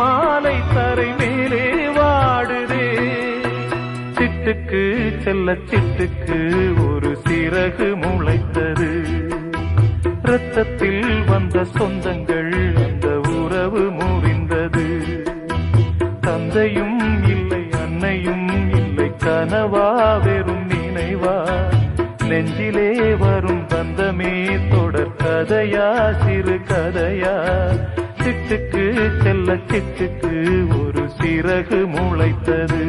மாலை தரை மேலே வாடுதே. சிட்டுக்கு செல்ல சிட்டுக்கு ஒரு சிறகு முளைத்தது. இரத்தத்தில் வந்த சொந்தங்கள் அந்த உறவு முறிந்தது. தந்தையும் இல்லை அன்னையும் இல்லை, கனவா வெறும் நினைவா, நெஞ்சிலே வரும் பந்தமே தொடர் கதையா சிறு கதையா. சிட்டுக்கு செல்ல சிட்டுக்கு ஒரு சிறகு முளைத்தது.